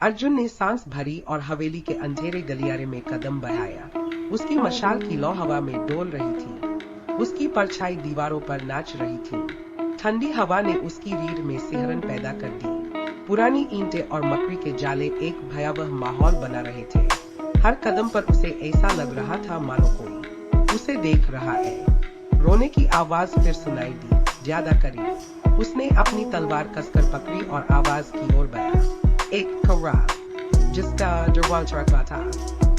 अर्जुन ने सांस भरी और हवेली के अंधेरे गलियारे में कदम बढ़ाया। उसकी मशाल की लौ हवा में डोल रही थी। उसकी परछाई दीवारों पर नाच रही थी। ठंडी हवा ने उसकी रीढ़ में सिहरन पैदा कर दी। पुरानी ईंटें और मकड़ी के जाले एक भयावह माहौल बना रहे थे। हर कदम पर उसे ऐसा लग रहा था मानो कोई उसे देख रहा है। रोने की आवाज फिर सुनाई दी, ज्यादा करीब। उसने अपनी तलवार कसकर पकड़ी और आवाज की ओर बढ़ा। एक कौवा जिसका दरवाजा रखा था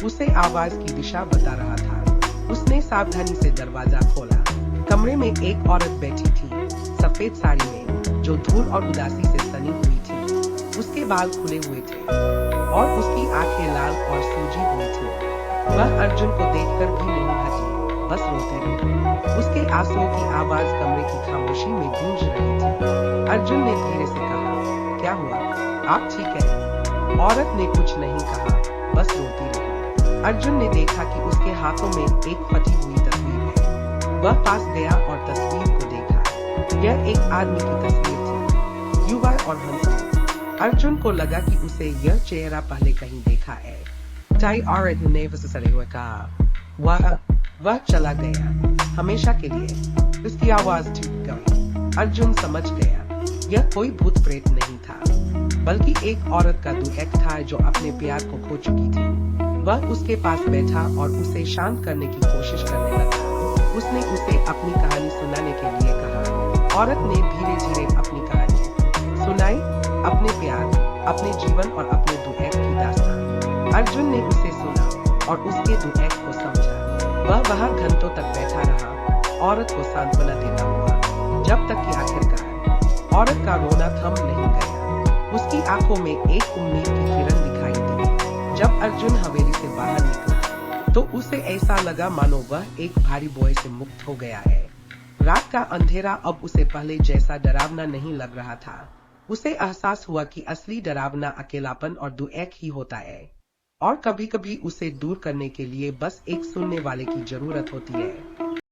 उसे आवाज की दिशा बता रहा था। उसने सावधानी से दरवाजा खोला। कमरे में एक औरत बैठी थी, सफेद साड़ी में, जो धूल और उदासी से सनी हुई थी। उसके बाल खुले हुए थे और उसकी आंखें लाल और सूजी हुई थी। वह अर्जुन को देखकर भी नहीं हटी, बस रोती रही। उसके आंसुओं की आवाज कमरे की खामोशी में गूंज रही थी। अर्जुन ने धीरे से कहा, क्या हुआ? आप ठीक है? औरत ने कुछ नहीं कहा, बस रोती रही। अर्जुन ने देखा कि उसके हाथों में एक फटी हुई तस्वीर है। वह पास गया और तस्वीर को देखा। यह एक आदमी की तस्वीर थी, युवा और हंसमुख। अर्जुन को लगा कि उसे यह चेहरा पहले कहीं देखा है। ताई औरत ने वससरे हुए कहा, वह चला गया हमेशा के लिए। उसकी आवाज टूट गई। अर्जुन समझ गया यह कोई भूत प्रेत नहीं था, बल्कि एक औरत का दुख था जो अपने प्यार को खो चुकी थी। वह उसके पास बैठा और उसे शांत करने की कोशिश करने लगा। उसने उसे अपनी कहानी सुनाने के लिए कहा। औरत ने धीरे धीरे अपनी कहानी सुनाई, अपने प्यार, अपने जीवन और अपने दुख की दास्तान। अर्जुन ने उसे सुना और उसके दुख को समझा। वह वहां घंटों तक बैठा रहा, औरत को सांत्वना देता हुआ, जब तक कि आखिरकार औरत का रोना थम नहीं गया। उसकी आंखों में एक उम्मीद की किरण दिखाई दी। जब अर्जुन हवेली से बाहर निकला तो उसे ऐसा लगा मानो वह एक भारी बोझ से मुक्त हो गया है। रात का अंधेरा अब उसे पहले जैसा डरावना नहीं लग रहा था। उसे एहसास हुआ कि असली डरावना अकेलापन और दुख ही होता है, और कभी-कभी उसे दूर करने के लिए बस एक सुनने वाले की जरूरत होती है।